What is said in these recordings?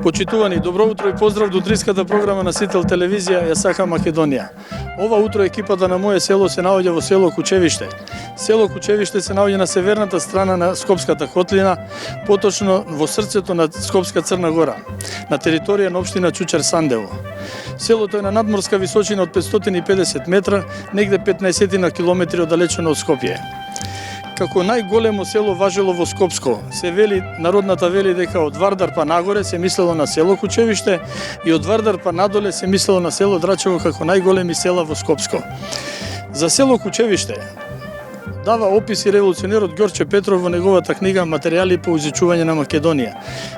Почитувани, добро утро и поздрав до утринската програма на Сител телевизија Ја сакам Македонија. Ова утро екипата на моје село се наоѓа во село Кучевиште. Село Кучевиште се наоѓа на северната страна на Скопската котлина, поточно во срцето на Скопска Црна Гора, на територија на општина Чучер Сандево. Селото е на надморска височина од 550 метра, негде 15 на километри оддалечено од Скопје. Како најголемо село важело во Скопско, се вели, народната вели дека од Вардар па нагоре се мислело на село Кучевиште и од Вардар па надоле се мислело на село Драчево како најголеми села во Скопско. За село Кучевиште дава описи револуционерот Ѓорче Петров во неговата книга Материјали по изучување на Македонија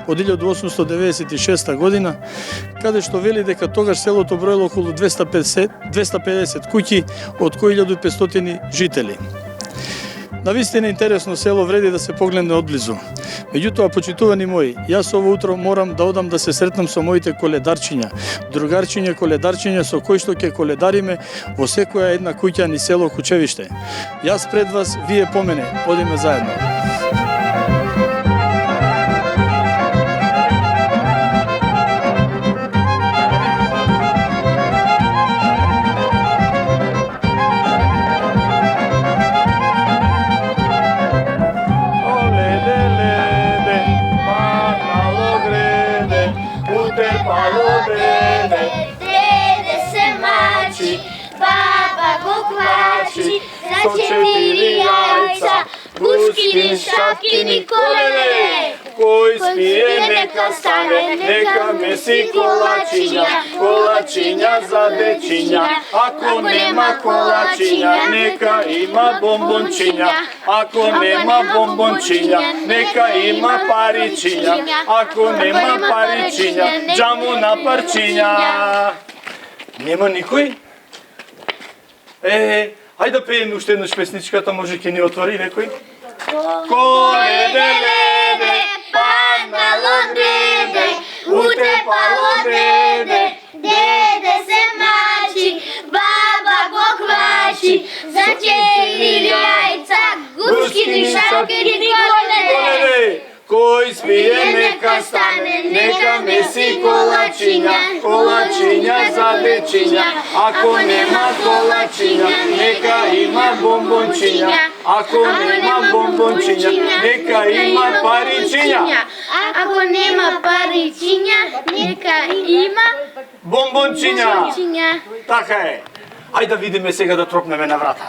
од 1896 година, каде што вели дека тогаш селото броело околу 250 куќи, од кои 1500 жители. Навистина интересно село, вреди да се погледне одблизу. Меѓутоа, почитувани мои, јас ово утро морам да одам да се сретнам со моите коледарчиња, другарчиња, коледарчиња со кои што ќе коледариме во секоја една куќа ни село Кучевиште. Јас пред вас, вие по мене, одиме заедно. Со 4 јајца, пушкини, шапкини, колеле. Кој спие нека стане, нека меси колачиња, колачиња за дечиња. Ако нема колачиња, нека има бомбончиња. Ако нема бомбончиња, нека има паричиња. Ако нема паричиња, џаму на парчиња. Нема никој? Ајде да пееме уште еднаш песничката, може ќе ни отвори некој? Коледе, паднало греде, утепало греде, деде се мачи, баба го квачи, за 4 јајца, гушкини, шапкини, коледе. Кој спие нека стане, нека меси колачиња, колачиња за дечиња. Ако нема колачиња, нека има бомбончиња. Ако нема бомбончиња, нека има паричиња. Ако нема паричиња, нека има бомбончиња. Така е. Ајде да видиме сега да тропнеме на врата.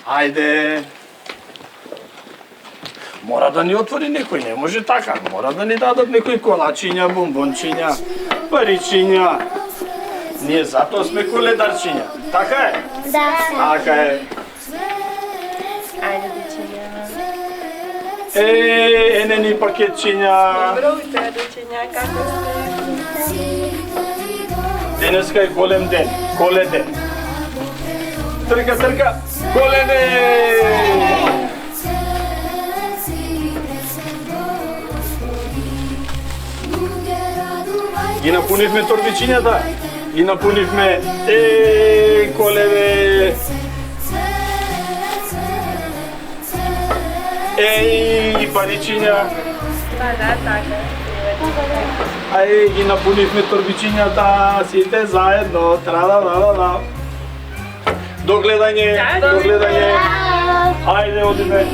Ајде. Мора да ни отвори некој, не може така. Мора да ни дадат некој колачиња, бомбончиња, паричиња. Ние затоа сме коледарчиња. Така е? Да. Така е. Ајде дечиња. Ене ни пакетчиња. Добро утро, дечиња, како сте? Денеска е голем ден, коледен. Трка, трка, коледен! Ги напунивме торбичињата, ги напунивме, колеве, и паричиња. Да, така. Ги напунивме торбичињата, сите заедно, тра-ла-ла-ла-ла. До гледање, до гледање. Ајде, одиме.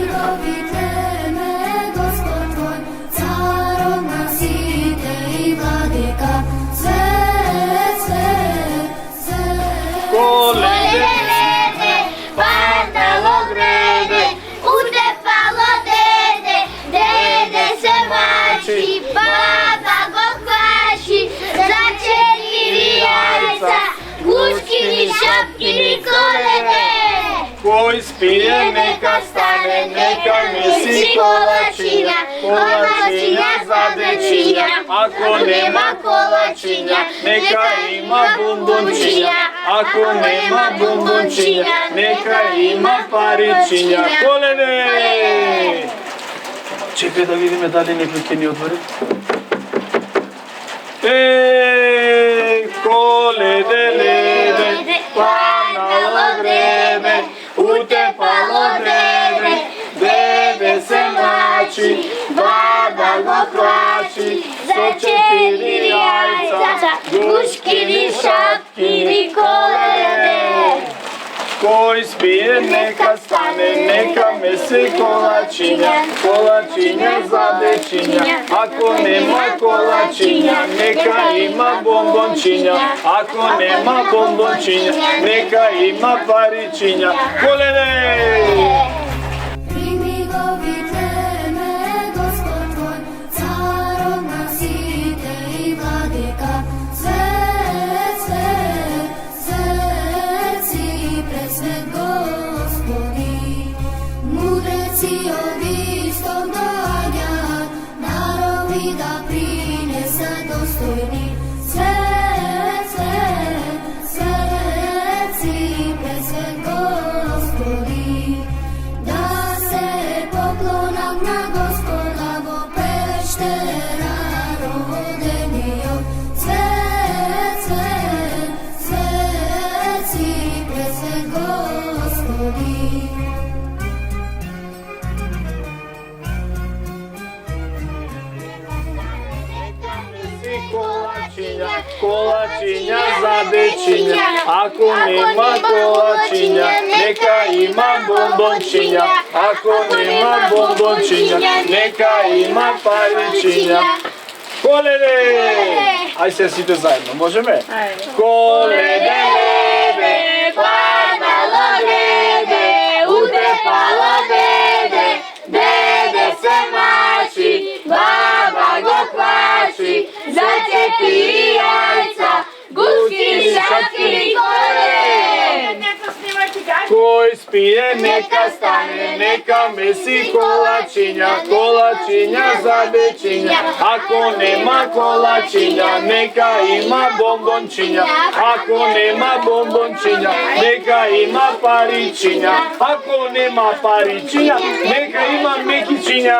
Коледе, паднало греде, утепало деде, деде се мачи, баба го квачи, за 4 јајца, гушкини, шапкини, коледе. Кој спие нека стане, нека меси колачиња, колачиња за дечиња. Ако нема колачиња, нека има бомбончиња. Ако нема бомбончиња, нека има паричиња. Коледе! Чекај да видиме дали некој ќе ни отвори. Коледе, леде, паднало гребе, утепало дебе, дебе се мачи, баба го квачи, за jajca, guškini, šapkini, kolede. Koji spije neka stane, neka mesi kolačinja, kolačinja za dečinja. Ako nema kolačinja, neka ima bombončinja. Ako nema bombončinja, neka ima paričinja. Kolede! Kolačinja za dečinja, ako nema kolačinja, neka ima bombončinja. Ako nema bombončinja, neka ima paričinja. Kolede! Aj se sите zajedno, možeme? Kolede, lede, Padalo dede, utrepalo dede, dede se mači, baba go plači, za 4 jajca, guškini, šapkini, kolede. koji spije neka stane, neka mesi kolačinja, kolačinja za dečinja. Ako nema kolačinja, neka ima bombončinja. Ako nema bombončinja, neka ima paričinja. Ako nema paričinja, neka ima mekičinja.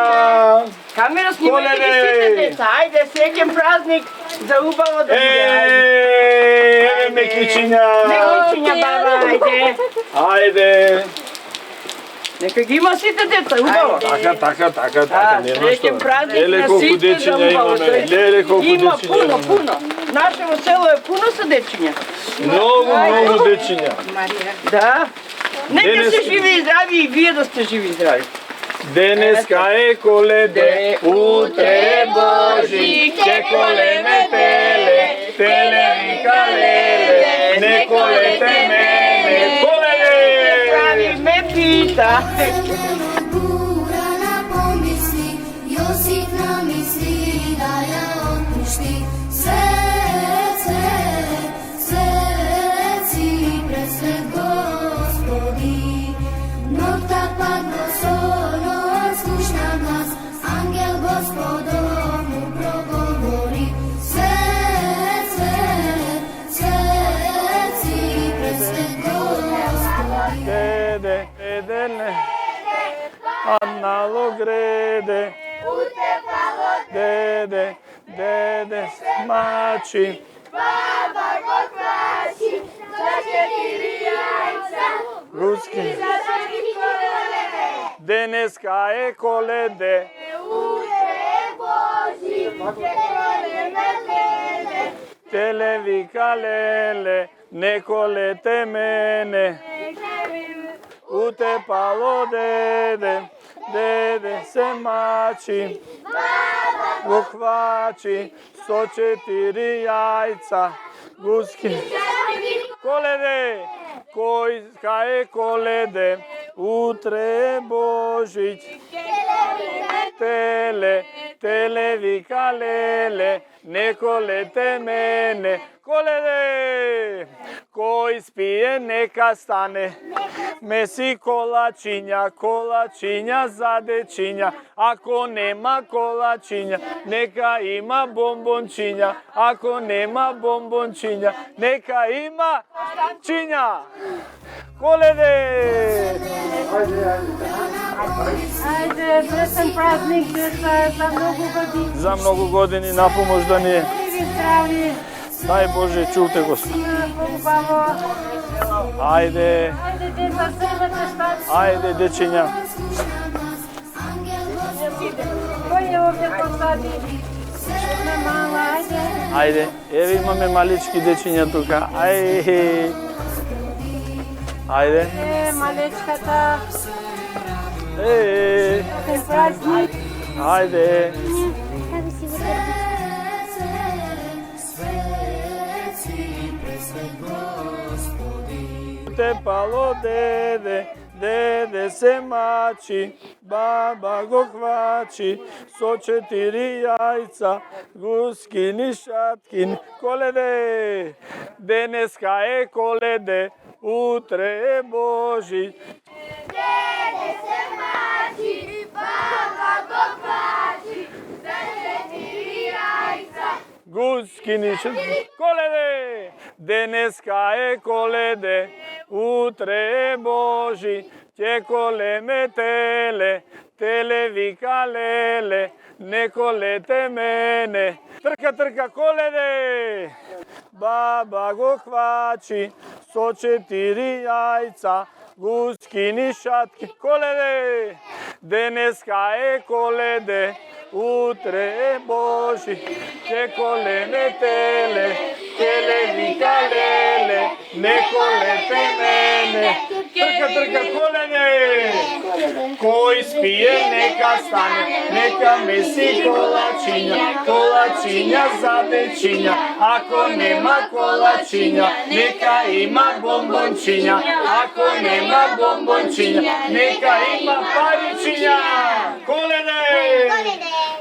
Камера снимайте ги сите деца, ајде среќен празник за убаво да Еее, мекичиња! Мекичиња, баба, ајде! Ајде! Нека ги има сите деца, убаво! Така, нема што. Среќен празник Леле на колку сите за дечиња убаво! имаме, леле колку Има дечиња имаме. пуно! Нашево село е пуно со дечиња. Многу дечиња. Да. Нека се живи и здрави и вие да сте живи и здрави. Денеска е Коледе, утре е Божи, ќе колеме теле, теле вика леле, не колете мене, Коледе! Прави ме пита. Бура на помисли, Јосиф намисли да ја отпушти. Светци пред свет Господи, ноќта падна сонот, слушна глас, ангел Господов му проговори. Светци пред свет Господи. Dede, Annalo grede, dede, smači, Baba go plači, za 4 jajca, ruski, za 4 kolede. Deneska je Kolede, Utre je Boži, će koleme lele. tele vika lele, ne kolete mene, utepalo dede se mači, go hvači, so 4 jajca, guski, Kolede, kojska je Kolede, utre je Božić, tele vika lele, ne kolete mene, Kolede, koji spije neka stane, mesi kolačinja za dečinja, ako nema kolačinja, neka ima bombončinja, ako nema bombončinja, neka ima činja. Kolede! Ajde, srećan praznik deca, za mnogo godina. Za mnogo godini na pomoć da nije. Živi, zdravi, Daj Bože, čuvte Gospod. Bogu babo. Ajde, Ajde, deca, sve imate stati. ajde, dečinja. Ko je ovdje to sadi? Една мала, ајде. Ајде, еве имаме малички дечиња тука. Ајде. Ајде. Малечката. Е. Празник. Ајде. Те пало деде, деде се мачи, баба го хвачи, со 4 јајца, гускини шаткин, коледе, денеска е коледе, утре е Божи. Деде се мачи, баба го хвачи, за 4 јајца. Гускини шаткин, коледе, денеска е коледе, утре е Божи, ќе колеме теле, теле вика леле, не колете мене. Трка, трка, коледе! Баба го хвачи, со 4 јајца, гускини шатки, коледе! Денеска е коледе, утре е Божи, ќе колеме теле, теле вика леле, не колете мене. Трка, трка, коледе! Кој спие нека стане, нека меси колачиња, колачиња за дечиња. Ако нема колачиња, нека има бомбончиња. Ако нема бомбончиња, нека има паричиња. Коледе!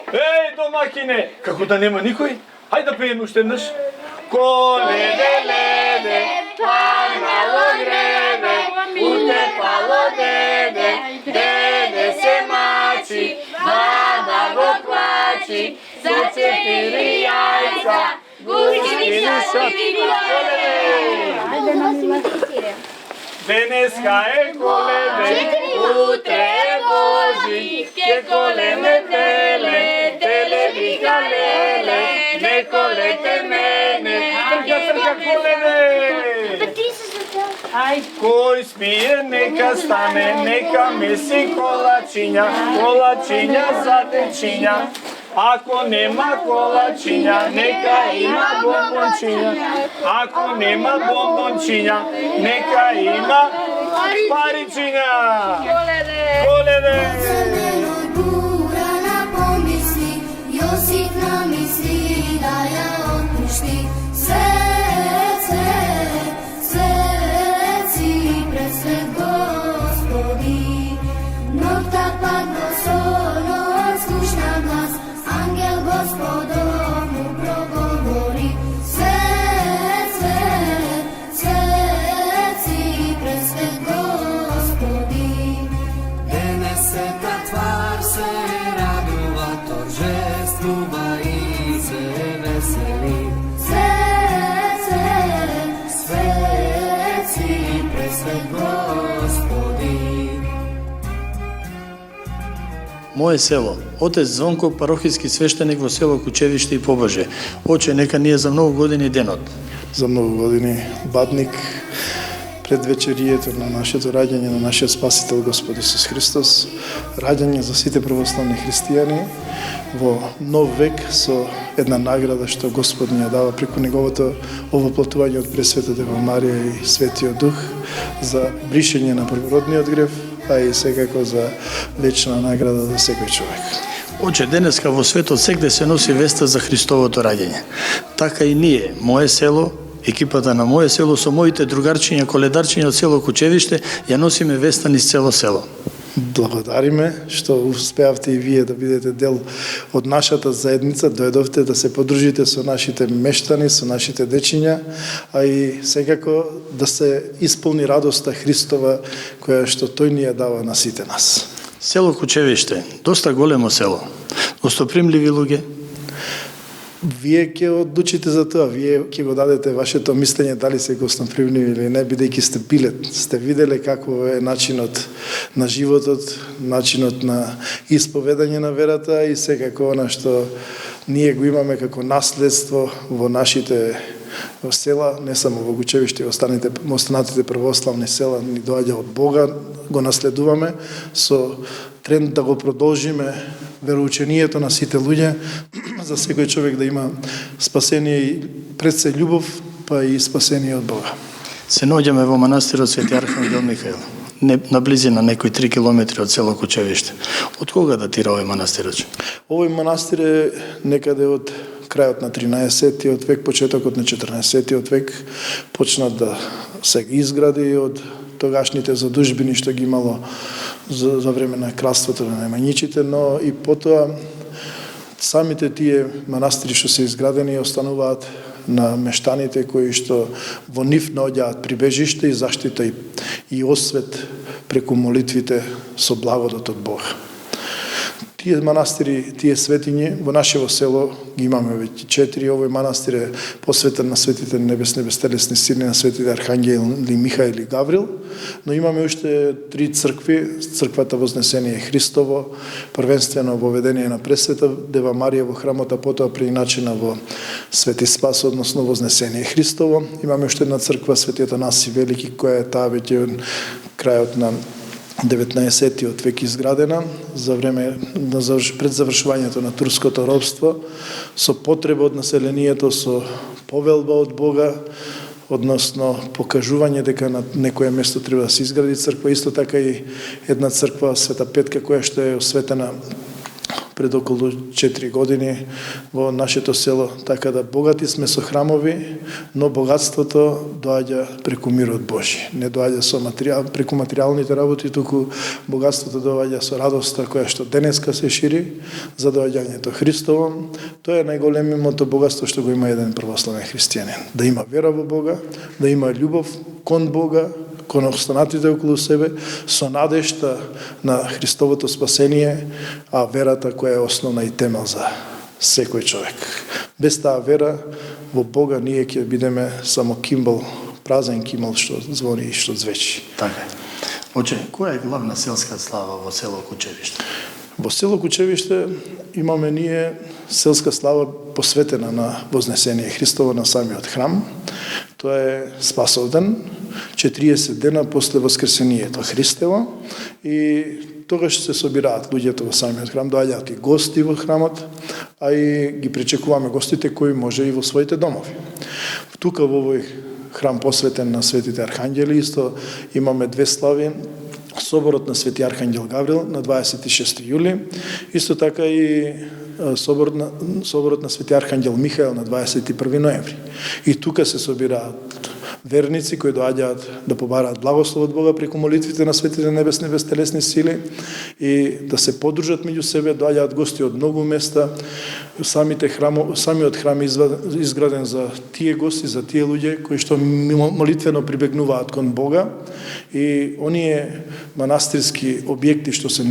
Еј, домакине, како да нема никој? Хајде да пееме уште еднаш. Коледе, леде, панало греде, уте пало деде, деде се мачи, баба го клачи, со 4 јајца, гускини шатки, коледе! Денеска е коледе, утре е Божи, ќе колеме теле, теле вика леле, не колете мене. Трка, трка, коледе! Кој спие нека стане, нека меси колачиња, колачиња за дечиња. Ако нема колачиња, нека има бомбончиња. Ако нема бомбончиња, нека има паричиња. Коледе! Зеленој бура на помисли, Јосиф намисли да ја отпушти. Свет, свети пресвет Господи, ноќта падна солон, слушна глас, ангел Господов му проговори. Свет, свети пресвет Господи. Денесека твар се радува, торжествува и се весели. Свети пресвет Господи. Мое село, отец Звонко, парохиски свештеник во село Кучевиште и Побоже. Оче, нека ние за многу години денот. За многу години батник пред вечерието на нашето раѓање на нашиот Спасител Господ Исус Христос, раѓање за сите православни христијани во нов век со една награда што Господ ни ја дава преку неговото овоплатување од Пресвета Дева Марија и Светиот Дух за бришење на првородниот грев, а и секако за вечна награда за секој човек. Оче, денеска во светот сегде се носи веста за Христовото раѓање. Така и ние, мое село, екипата на мое село со моите другарчиња, коледарчиња од село Кучевиште, ја носиме веста низ цело село. Благодариме што успеавте и вие да бидете дел од нашата заедница, дојдовте да се подружите со нашите мештани, со нашите дечиња, а и секако да се исполни радоста Христова која што тој ни ја дава на сите нас. Село Кучевиште, доста големо село, гостопримливи луѓе. Вие ќе одлучите за тоа, вие ќе го дадете вашето мислење дали се гостопримливи или не, бидејќи сте билет, сте виделе како е начинот на животот, начинот на исповедање на верата и секако она што ние го имаме како наследство во нашите села, не само во Кучевиште, останатите православни села ни доаѓа од Бога, го наследуваме со тренд да го продолжиме вероучението на сите луѓе, за секој човек да има спасение и пред се љубов, па и спасение од Бога. Се наоѓаме во манастирот Свети Архангел Михаил, на близина некои 3 километри од село Кучевиште. Од кога датира овој манастирот? Овој манастир е некаде од крајот на 13-тиот век, почетокот на 14-тиот век, почна да се изгради од тогашните задужбини што ги имало за време на кралството на Немањичите, но и потоа самите тие манастири што се изградени остануваат на мештаните кои што во нив наоѓаат прибежиште и заштита и освет преку молитвите со благодат од Бога. Тие манастири, тие светиња во нашево село ги имаме веќе 4. Овој манастир е посветен на светите небесни безтелесни сили, на светите Архангели Михаил и Гаврил, но имаме уште 3 цркви: црквата Вознесение Христово, првенствено воведение на Пресвета Дева Марија во храмот, а потоа преиначена во Свети Спас, односно Вознесение Христово. Имаме уште една црква Свети Атанаси Велики, која е таа веќе крајот на 19-тиот век изградена за време пред завршувањето на турското робство, со потреба од населението, со повелба од Бога, односно покажување дека на некое место треба да се изгради црква. Исто така и една црква Света Петка, која што е осветена пред околу 4 години во нашето село, така да богати сме со храмови, но богатството доаѓа преку мирот Божи. Не доаѓа со преку материјалните работи, туку богатството доаѓа со радоста која што денеска се шири за доаѓањето Христово. Тоа е најголемото богатство што го има еден православен христијанин. Да има вера во Бога, да има љубов кон Бога, кон останатите околу себе, со надежта на Христовото спасение, а верата која е основна и темел за секој човек. Без таа вера во Бога ние ќе бидеме само кимбал, празен кимбал што звони и што звечи. Така. Оче, која е главна селска слава во село Кучевиште? Во село Кучевиште имаме ние селска слава посветена на Вознесение Христово, на самиот храм. Тоа е Спасовден, 40 дена после Воскресението Христово, и тогаш се собираат луѓето во самиот храм, доаѓаат и гости во храмот, а и ги пречекуваме гостите кои може и во своите домови. Тука во овој храм посветен на светите архангели исто имаме 2 слави: соборот на Свети Архангел Гаврил на 26 јули, исто така и соборот на Свети Архангел Михаил на 21 ноември. И тука се собираат верници кои доаѓаат да побараат благослов од Бога преку молитвите на светите небесни безтелесни сили и да се подружат меѓу себе. Доаѓаат гости од многу места. Самиот храм е изграден за тие гости, за тие луѓе кои што молитвено прибегнуваат кон Бога, и оние манастирски објекти што се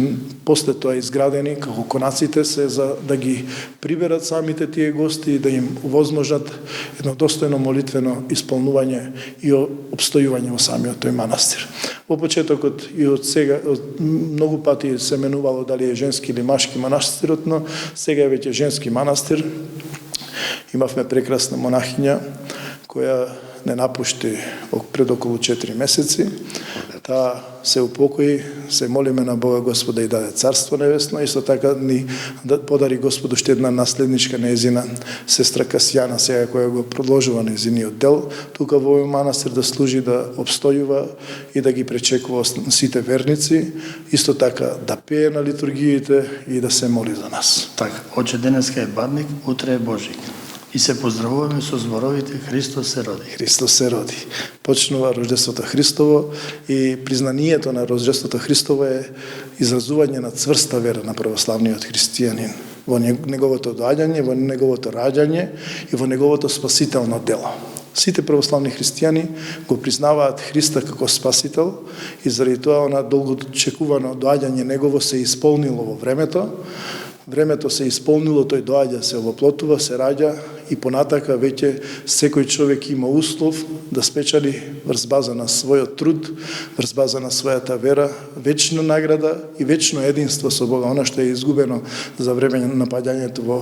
после тоа изградени како конаците се за да ги приберат самите тие гости и да им овозможат едно достојно молитвено исполнување и обстојување во самиот тој манастир. Во почетокот и од сега многу пати се менувало дали е женски или машки манастирот, но сега е веќе женски манастир. Имавме прекрасна монахиња која не напушти пред околу 4 месеци. Таа се упокои, се молиме на Бога Господа и даде Царство Небесно, исто така ни подари Господ уште една наследничка нејзина сестра Касијана, сега која го продолжува нејзиниот дел, тука во овој манастир да служи, да обстојува и да ги пречекува сите верници, исто така да пее на литургиите и да се моли за нас. Така, оче денеска е Бадник, утре е Божик. И се поздравуваме со зборовите Христос се роди. Христос се роди. Почнува Рождеството Христово и признанието на Рождеството Христово е изразување на цврста вера на православниот христијанин во неговото доаѓање, во неговото раѓање и во неговото спасително дело. Сите православни христијани го признаваат Христа како спасител и заради тоа она долгочекувано доаѓање негово се исполнило во времето. Времето се исполнило, тој доаѓа, се воплотува, се раѓа и понатака веќе секој човек има услов да спечали врз база на својот труд, врз база на својата вера, вечна награда и вечно единство со Бога. Она што е изгубено за време на паѓањето во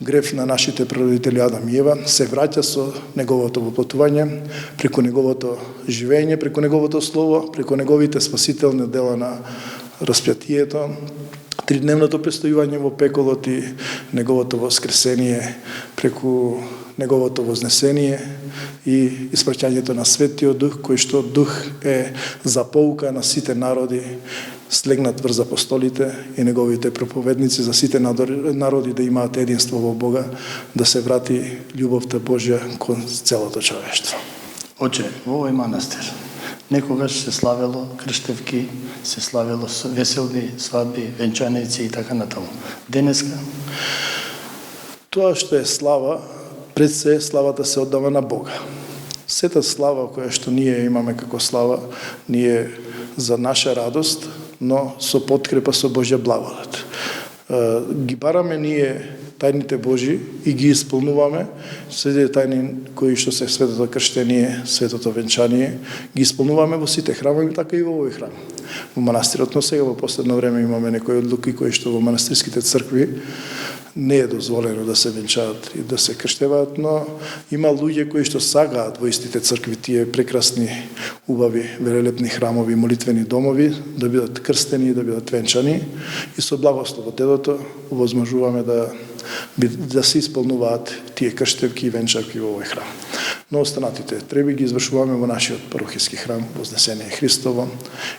греф на нашите прародители Адам и Ева, се враќа со неговото воплотување, преку неговото живење, преку неговото слово, преку неговите спасителни дела на распјатието, тридневното престојување во пеколот и неговото воскресение преку неговото вознесение и испраќањето на Светиот Дух, кој што Дух е за поука на сите народи, слегнат врз апостолите и неговите проповедници за сите народи да имаат единство во Бога, да се врати љубовта Божја кон целото човештво. Оче, во овој манастир некогаш се славело крштевки, се славело веселни свадби, венчаници и така натаму. Денеска тоа што е слава, пред се славата се оддава на Бога. Сета слава која што ние имаме како слава, ние за наша радост, но со подкрепа со Божја благодат. Ги бараме ние тајните Божи и ги исполнуваме, сите тајни кои што се светото крштение, светото венчание, ги исполнуваме во сите храмови, така и во овој храм. Во манастирот, но сега во последно време имаме некои одлуки кои што во манастирските цркви не е дозволено да се венчаат и да се крштеваат, но има луѓе кои што сагаат во истите цркви тие прекрасни, убави, велелепни храмови, молитвени домови, да бидат крстени и да бидат венчани и со благослов од Дедото овозможуваме да се исполнуваат тие крштевки и венчавки во овој храм. Но останатите треби ги извршуваме во нашиот парохиски храм Вознесение Христово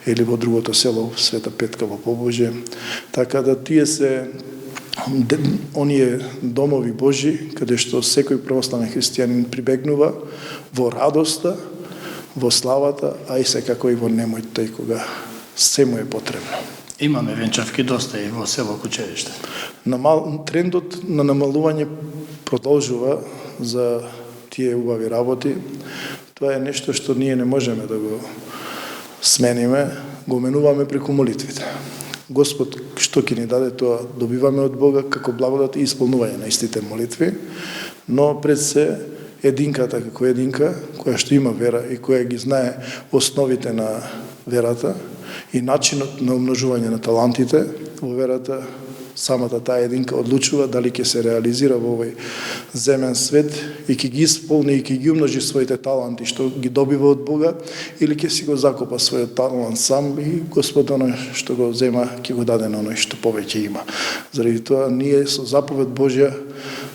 или во другото село Света Петка во Побожје, така да тие се оние домови Божи, каде што секој православен христијанин прибегнува во радоста, во славата, а и секако и во немојта и кога се му е потребно. имаме венчавки доста и во село Кучевиште. Трендот на намалување продолжува за тие убави работи. Тоа е нешто што ние не можеме да го смениме, го менуваме преку молитвите. Господ што ќе ни даде тоа добиваме од Бога како благодат и исполнување на истите молитви, но пред се единката како единка, која што има вера и која ги знае основите на верата и начинот на умножување на талантите во верата, самата таа единка одлучува дали ќе се реализира во овој земен свет и ќе ги исполни и ќе ги умножи своите таланти што ги добива од Бога, или ќе си го закопа својот талант сам и Господ оној што го зема ќе го даде на оној што повеќе има. Заради тоа ние со заповед Божја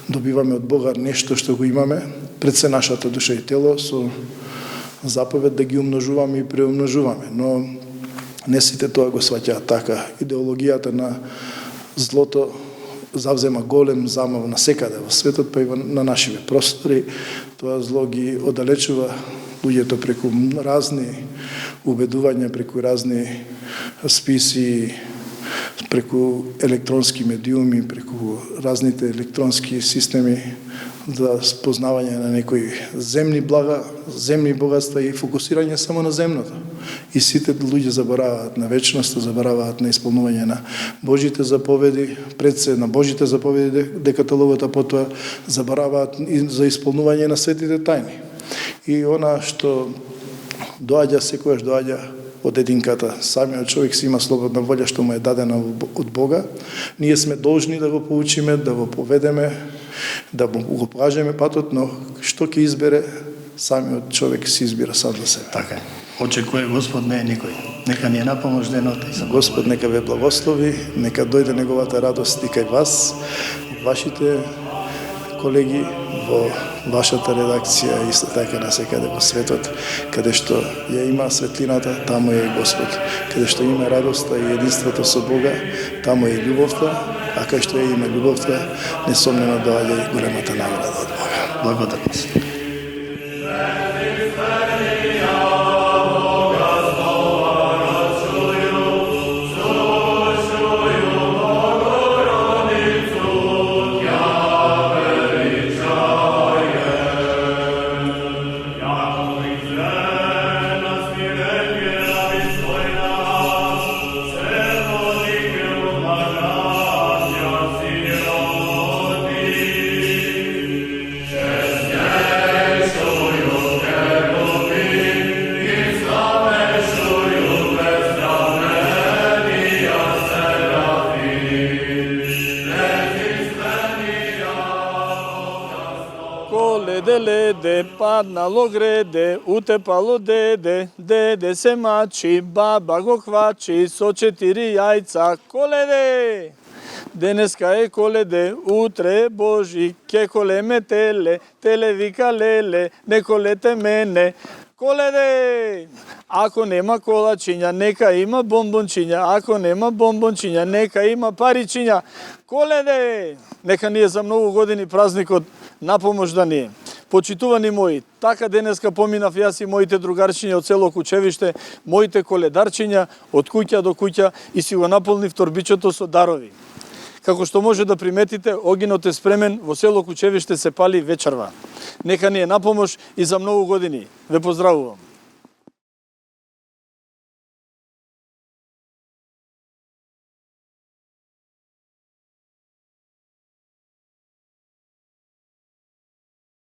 добиваме од Бога нешто што го имаме пред се нашата душа и тело, со заповед да ги умножуваме и преумножуваме, но не сите тоа го сваќаат така. Идеологијата на злото завзема голем замав на секаде во светот, па и на нашиве простори. Тоа зло ги оддалечува луѓето преку разни убедувања, преку разни списи, преку електронски медиуми, преку разните електронски системи за спознавање на некои земни блага, земни богатства и фокусирање само на земното. И сите луѓе забораваат на вечноста, забораваат на исполнување на Божите заповеди, пред се на Божите заповеди декаталогот, а потоа забораваат и за исполнување на светите тајни. И она што доаѓа, секојаш доаѓа од единката. Самиот човек си има слободна волја што му е дадена од Бога. Ние сме должни да го поучиме, да го поведеме, да го покажеме патот, но што ќе избере, самиот човек си избира сам за себе. Така е. Очекува Господ, не е никој. Нека ни е напомош денот и за Господ нека ве благослови, нека дојде неговата радост и кај вас, вашите колеги, во вашата редакција, исто така на секаде во светот, каде што ја има светлината, таму е Господ. Каде што има радоста и единството со Бога, таму е љубовта, а кај што ја има љубовта, несомнено доаѓа и големата награда од Бога. благодарност. Yeah. Леде, леде, паднало греде, утепало деде, деде се мачи, баба го хвачи со 4 јајца. Коледе! Денеска е коледе, утре е Божи, ке колеме теле, теле вика леле, не колете мене. Коледе! Ако нема колачиња, нека има бомбончиња, ако нема бомбончиња, нека има паричиња. Коледе! Нека ни е за многу години празникот на помош да ни е. Почитувани мои, така денеска поминав јас и моите другарчиња од село Кучевиште, моите коледарчиња од куќа до куќа и си го наполнив торбичето со дарови. Како што може да приметите, огинот е спремен, во село Кучевиште се пали вечерва. Нека ни е на помош и за многу години. Ве поздравувам.